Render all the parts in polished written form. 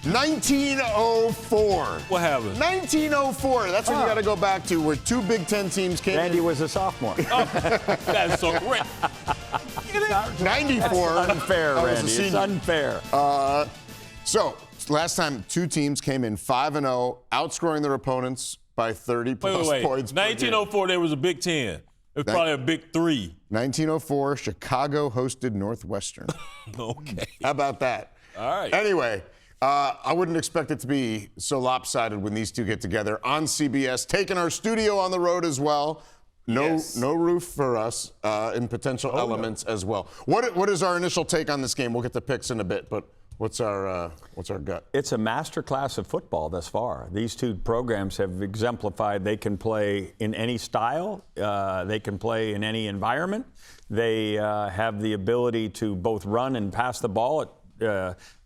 1904. What happened? 1904. That's when you got to go back to where two Big Ten teams came Randy in. was a sophomore. That's so great. 94. Unfair, Randy. It's unfair. So, last time two teams came in 5-0, outscoring their opponents by 30 plus points. 1904, there was a Big Ten. It was probably a Big Three. 1904, Chicago hosted Northwestern. Okay. How about that? All right. Anyway, I wouldn't expect it to be so lopsided when these two get together on CBS, taking our studio on the road as well. No roof for us in potential elements as well. What is our initial take on this game? We'll get the picks in a bit, but what's our gut? It's a masterclass of football thus far. These two programs have exemplified they can play in any style. They can play in any environment. They have the ability to both run and pass the ball at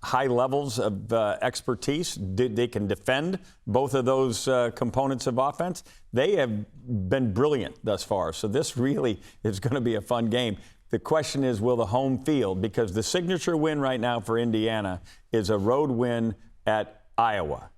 high levels of expertise. They can defend both of those components of offense. They have been brilliant thus far. So this really is going to be a fun game. The question is, will the home field, because the signature win right now for Indiana is a road win at Iowa.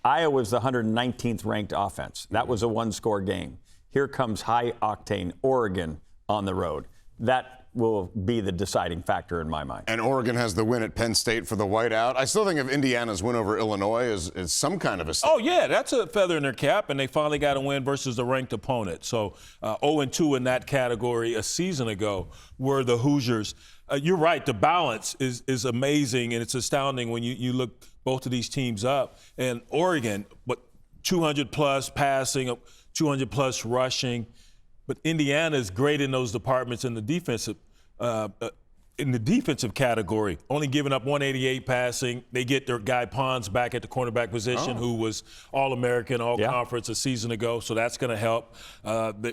Iowa is the 119th ranked offense. That was a one-score game. Here comes high-octane Oregon on the road. That will be the deciding factor in my mind. And Oregon has the win at Penn State for the whiteout. I still think of Indiana's win over Illinois as some kind of a Oh, yeah, that's a feather in their cap, and they finally got a win versus a ranked opponent. So 0-2 in that category a season ago were the Hoosiers. You're right, the balance is amazing, and it's astounding when you look both of these teams up. And Oregon, 200-plus passing, 200-plus rushing. But Indiana is great in those departments in the defensive category, only giving up 188 passing. They get their guy Pons back at the cornerback position, who was All-American, All-Conference a season ago, so that's going to help.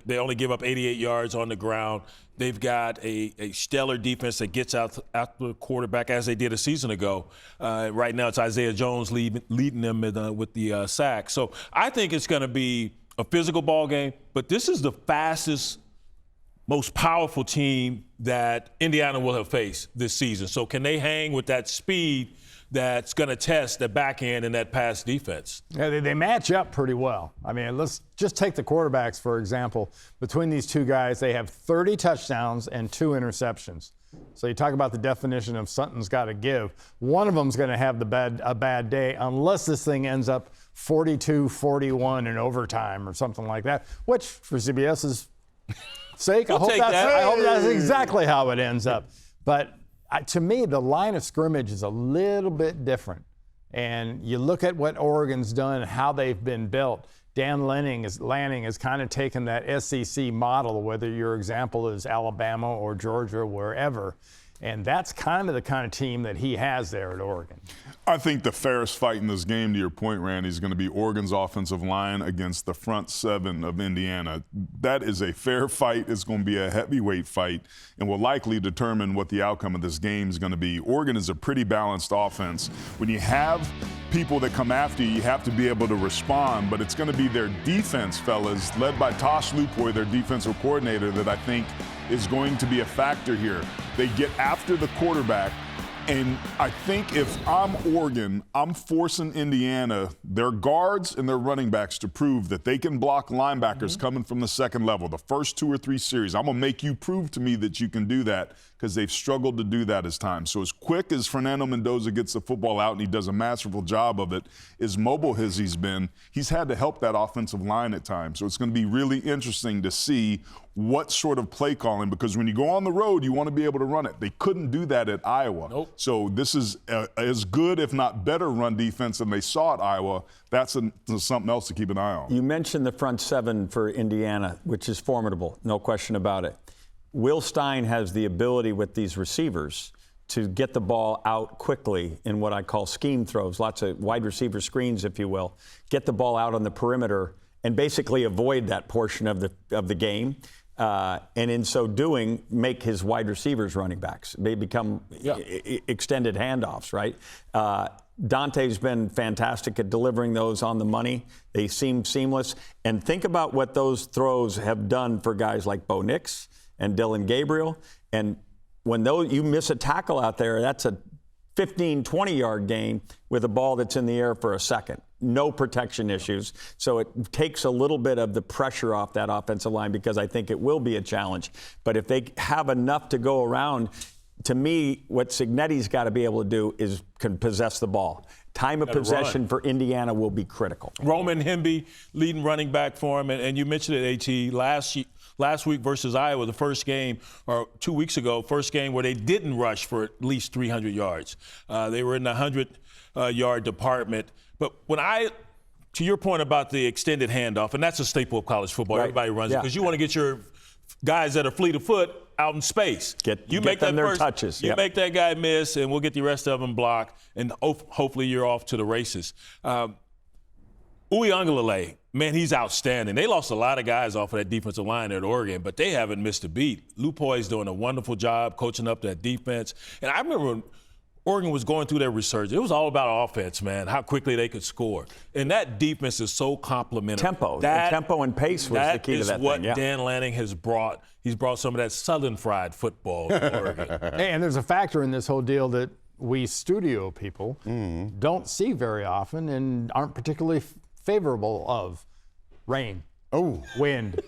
They only give up 88 yards on the ground. They've got a stellar defense that gets out the quarterback as they did a season ago. Right now it's Isaiah Jones leading them with the sack. So I think it's going to be a physical ball game, but this is the fastest, most powerful team that Indiana will have faced this season. So can they hang with that speed that's going to test the back end and that pass defense? Yeah, they match up pretty well. I mean, let's just take the quarterbacks, for example. Between these two guys, they have 30 touchdowns and 2 interceptions. So you talk about the definition of something's got to give. One of them's going to have a bad day unless this thing ends up 42-41 in overtime or something like that, which for CBS's sake, I hope that's exactly how it ends up. But to me, the line of scrimmage is a little bit different. And you look at what Oregon's done and how they've been built. Dan Lanning has kind of taken that SEC model, whether your example is Alabama or Georgia or wherever. And that's kind of the kind of team that he has there at Oregon. I think the fairest fight in this game, to your point, Randy, is going to be Oregon's offensive line against the front seven of Indiana. That is a fair fight. It's going to be a heavyweight fight and will likely determine what the outcome of this game is going to be. Oregon is a pretty balanced offense. When you have people that come after you, you have to be able to respond, but it's going to be their defense, fellas, led by Tosh Lupoy, their defensive coordinator, that I think is going to be a factor here. They get after the quarterback, and I think if I'm Oregon, I'm forcing Indiana, their guards and their running backs, to prove that they can block linebackers coming from the second level, the first 2 or 3 series. I'm going to make you prove to me that you can do that, because they've struggled to do that as time. So as quick as Fernando Mendoza gets the football out, and he does a masterful job of it, as mobile as he's been, he's had to help that offensive line at times. So it's going to be really interesting to see what sort of play calling, because when you go on the road, you want to be able to run it. They couldn't do that at Iowa. Nope. So this is as good, if not better, run defense than they saw at Iowa. That's something else to keep an eye on. You mentioned the front seven for Indiana, which is formidable, no question about it. Will Stein has the ability with these receivers to get the ball out quickly in what I call scheme throws, lots of wide receiver screens, if you will, get the ball out on the perimeter and basically avoid that portion of the game. And in so doing, make his wide receivers running backs. They become extended handoffs, right? Dante's been fantastic at delivering those on the money. They seem seamless. And think about what those throws have done for guys like Bo Nix and Dylan Gabriel. And when you miss a tackle out there, that's a 15, 20-yard gain with a ball that's in the air for a second. No protection issues. So it takes a little bit of the pressure off that offensive line because I think it will be a challenge. But if they have enough to go around, to me, what Cignetti's got to be able to do is can possess the ball. Time of possession for Indiana will be critical. Roman Hemby, leading running back for him, and you mentioned it, AT, last week versus Iowa, the first game, or 2 weeks ago, first game where they didn't rush for at least 300 yards. They were in the 100-yard department. But to your point about the extended handoff, and that's a staple of college football. Right. Everybody runs it because you want to get your guys that are fleet of foot out in space. Get them their touches. You make that guy miss, and we'll get the rest of them blocked, and hopefully you're off to the races. Uiagalelei, man, he's outstanding. They lost a lot of guys off of that defensive line at Oregon, but they haven't missed a beat. Lupoi's doing a wonderful job coaching up that defense. And I remember when Oregon was going through their resurgence, it was all about offense, man, how quickly they could score. And that defense is so complimentary. Tempo and pace was the key to that thing. That is what Dan Lanning has brought. He's brought some of that Southern fried football to Oregon. And there's a factor in this whole deal that we studio people don't see very often and aren't particularly favorable of: rain, wind,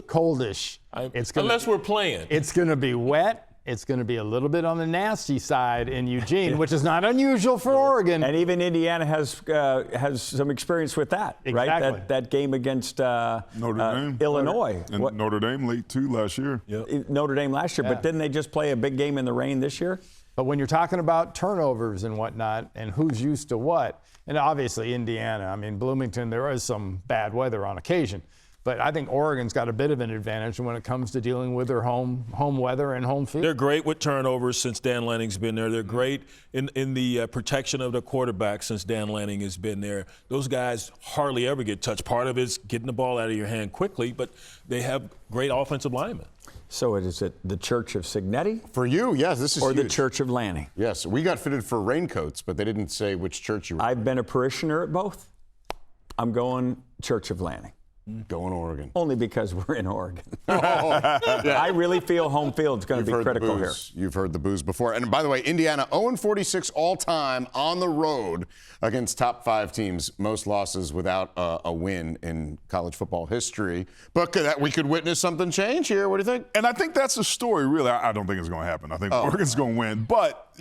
coldish. Unless we're playing. It's going to be wet. It's going to be a little bit on the nasty side in Eugene, which is not unusual for Oregon. And even Indiana has some experience with that, exactly. Right? That game against Notre Dame, Illinois. And Notre Dame late too last year. Yep. Notre Dame last year, but didn't they just play a big game in the rain this year? But when you're talking about turnovers and whatnot and who's used to what, and obviously Indiana, I mean, Bloomington, there is some bad weather on occasion. But I think Oregon's got a bit of an advantage when it comes to dealing with their home weather and home field. They're great with turnovers since Dan Lanning's been there. They're great in the protection of the quarterback since Dan Lanning has been there. Those guys hardly ever get touched. Part of it is getting the ball out of your hand quickly, but they have great offensive linemen. So is it the Church of Cignetti? For you, yes, this is Or huge. the Church of Lanning? Yes, we got fitted for raincoats, but they didn't say which church you were. I've been a parishioner at both. I'm going Church of Lanning. Going Oregon. Only because we're in Oregon. I really feel home field is going to be critical here. You've heard the booze before. And by the way, Indiana 0-46 all-time on the road against top 5 teams. Most losses without a win in college football history. But we could witness something change here. What do you think? And I think that's a story, really. I don't think it's going to happen. I think Oregon's going to win. But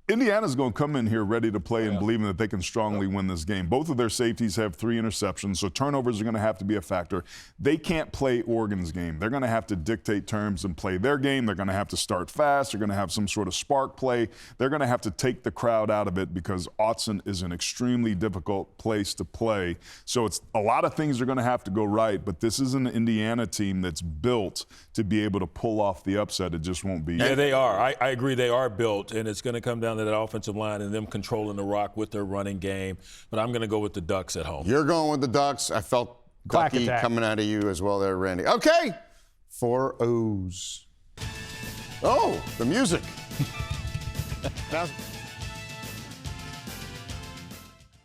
Indiana's going to come in here ready to play and believing that they can strongly win this game. Both of their safeties have 3 interceptions, so turnovers are going to have to be a factor. They can't play Oregon's game. They're going to have to dictate terms and play their game. They're going to have to start fast. They're going to have some sort of spark play. They're going to have to take the crowd out of it because Autzen is an extremely difficult place to play. So it's a lot of things are going to have to go right, but this is an Indiana team that's built to be able to pull off the upset. It just won't be. Yeah, they are. I agree they are built, and it's going to come down to that offensive line and them controlling the rock with their running game. But I'm going to go with the Ducks at home. You're going with the Ducks. I felt Ducky coming out of you as well there, Randy. Okay, 4 O's. Oh, the music. Now.